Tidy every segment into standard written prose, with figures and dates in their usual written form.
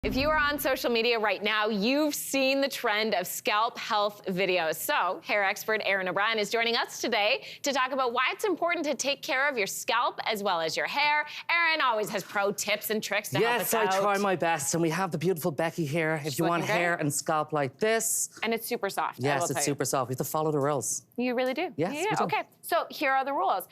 If you are on social media right now, you've seen the trend of scalp health videos. So, hair expert Erin O'Brien is joining us today to talk about why it's important to take care of your scalp as well as your hair. Erin always has pro tips and tricks to help us out. Yes, I try my best, and we have the beautiful Becky here. If you want hair and scalp like this. And it's super soft. Yes, it's super soft. We have to follow the rules. You really do? Yes, we do. Okay, so here are the rules.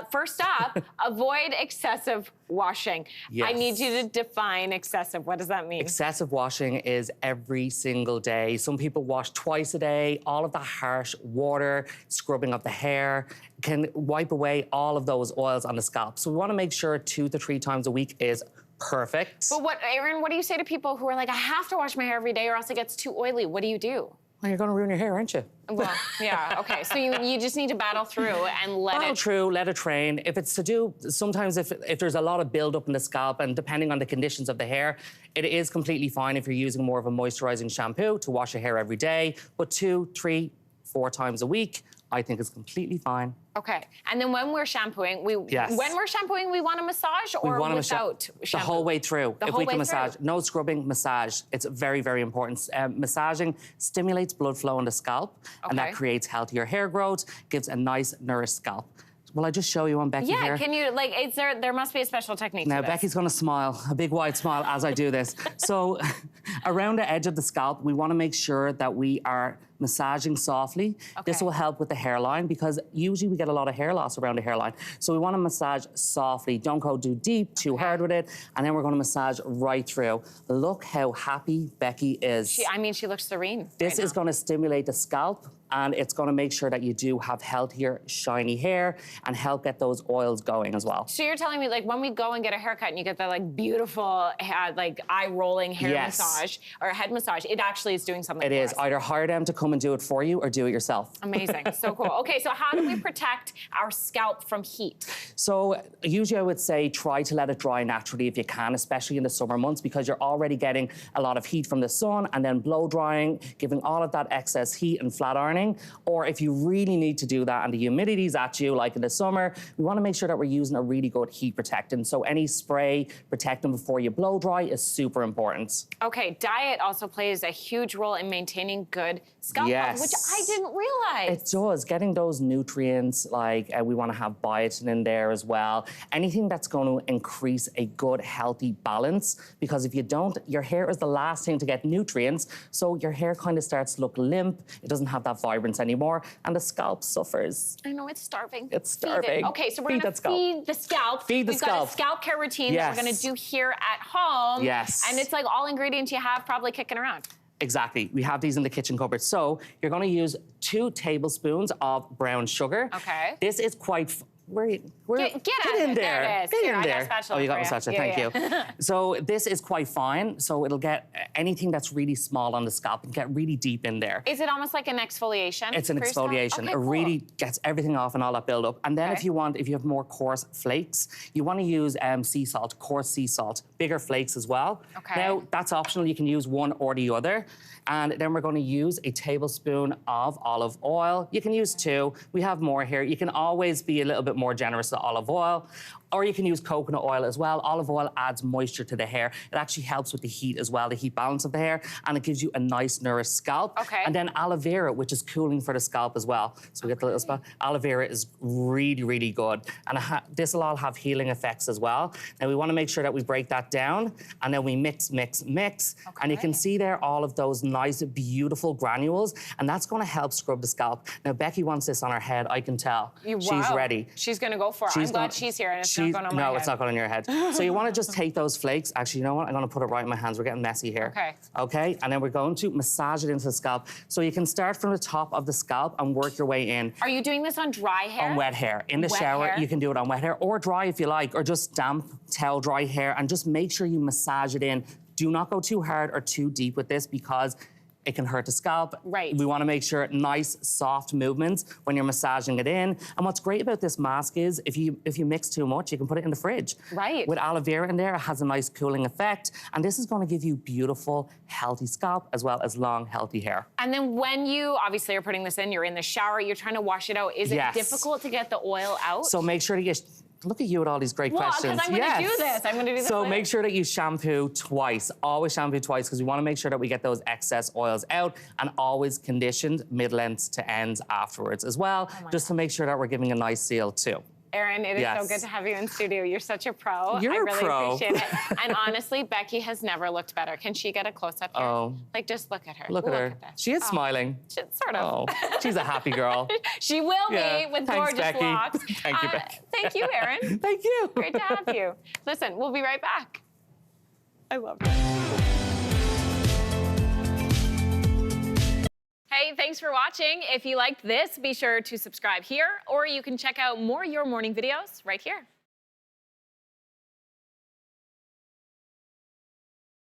First up, avoid excessive washing. Yes. I need you to define excessive. What does that mean? Excessive washing is every single day. Some people wash twice a day. All of the harsh water, scrubbing of the hair can wipe away all of those oils on the scalp. So we want to make sure 2 to 3 times a week is perfect. But Erin, what do you say to people who are like, I have to wash my hair every day or else it gets too oily? What do you do? Well, you're going to ruin your hair, aren't you? Well, yeah, okay. So you just need to battle through and let it train. If it's to do, sometimes if there's a lot of buildup in the scalp and depending on the conditions of the hair, it is completely fine if you're using more of a moisturizing shampoo to wash your hair every day. But 2, 3, 4 times a week, I think is completely fine. Okay, and then when we're shampooing, we want to massage or without shampoo? The whole way through. The whole way massage, through. no scrubbing, massage. It's very, very important. Massaging stimulates blood flow in the scalp, and that creates healthier hair growth, gives a nice, nourished scalp. Will I just show you on Becky here? Yeah, can you, like, there must be a special technique now, to this. Becky's gonna smile, a big wide smile as I do this. So, around the edge of the scalp, we wanna make sure that we are massaging softly. Okay. This will help with the hairline because usually we get a lot of hair loss around the hairline. So we wanna massage softly. Don't go too deep, too hard with it. And then we're gonna massage right through. Look how happy Becky is. She looks serene. This is gonna stimulate the scalp, and it's gonna make sure that you do have healthier, shiny hair and help get those oils going as well. So you're telling me, like, when we go and get a haircut and you get that, like, beautiful, like, eye-rolling hair massage or head massage, it actually is doing something for us. It is. Either hire them to come and do it for you or do it yourself. Amazing. So cool. Okay, so how do we protect our scalp from heat? So usually I would say try to let it dry naturally if you can, especially in the summer months, because you're already getting a lot of heat from the sun and then blow drying, giving all of that excess heat and flat ironing. Or if you really need to do that and the humidity's at you, like in the summer, we want to make sure that we're using a really good heat protectant. So any spray protectant before you blow dry is super important. Okay, diet also plays a huge role in maintaining good scalp health, which I didn't realize. It does. Getting those nutrients, like we want to have biotin in there as well. Anything that's going to increase a good, healthy balance, because if you don't, your hair is the last thing to get nutrients, so your hair kind of starts to look limp. It doesn't have that vibrance anymore, and the scalp suffers. I know, it's starving. It's starving. Okay, so we're going to feed the scalp. Feed the scalp. We've got a scalp care routine that we're going to do here at home. Yes. And it's like all ingredients you have probably kicking around. Exactly. We have these in the kitchen cupboard. So you're going to use 2 tablespoons of brown sugar. Okay. This is quite... Get in there. There it is. Get in there. Oh, you got my spatula. Thank you. So this is quite fine. So it'll get anything that's really small on the scalp and get really deep in there. Is it almost like an exfoliation? It's an exfoliation. Okay, it really gets everything off and all that buildup. And then if you have more coarse flakes, you want to use sea salt, coarse sea salt, bigger flakes as well. Okay. Now, that's optional. You can use one or the other. And then we're going to use a tablespoon of olive oil. You can use 2. We have more here. You can always be a little bit more generous with olive oil. Or you can use coconut oil as well. Olive oil adds moisture to the hair. It actually helps with the heat as well, the heat balance of the hair, and it gives you a nice, nourished scalp. Okay. And then aloe vera, which is cooling for the scalp as well. So we get the little spot. Aloe vera is really, really good. And this will all have healing effects as well. Now we want to make sure that we break that down, and then we mix. And you can see there all of those nice, beautiful granules, and that's going to help scrub the scalp. Now Becky wants this on her head, I can tell. She's ready. She's going to go for it. I'm glad she's here, and it's not going on my head. No, it's not going on your head. So you want to just take those flakes. Actually, you know what? I'm going to put it right in my hands. We're getting messy here. Okay. Okay, and then we're going to massage it into the scalp. So you can start from the top of the scalp and work your way in. Are you doing this on dry hair? On wet hair. In the shower, you can do it on wet hair, or dry if you like, or just damp, towel dry hair, and just make sure you massage it in. Do not go too hard or too deep with this because it can hurt the scalp. Right. We want to make sure nice, soft movements when you're massaging it in. And what's great about this mask is if you mix too much, you can put it in the fridge. Right. With aloe vera in there, it has a nice cooling effect. And this is going to give you beautiful, healthy scalp as well as long, healthy hair. And then when you obviously are putting this in, you're in the shower, you're trying to wash it out. Is it difficult to get the oil out? So make sure to Look at you with all these great questions. Because I'm going to do this. I'm going to do this So later. make sure that you shampoo twice. Always shampoo twice because we want to make sure that we get those excess oils out, and always conditioned mid-lengths to ends afterwards as well, just to make sure that we're giving a nice seal too. Erin, it is so good to have you in studio. You're such a pro. You're I really a pro. appreciate it. And honestly, Becky has never looked better. Can she get a close-up here? Oh. Like, just look at her. Look at her. At this. She is smiling. Sort of. Oh, she's a happy girl. She will be with Thanks, gorgeous Becky. locks. Thank you, Becky. Thank you, Erin. Thank you. Great to have you. Listen, we'll be right back. I love you. Hey, thanks for watching. If you liked this, be sure to subscribe here, or you can check out more Your Morning videos right here.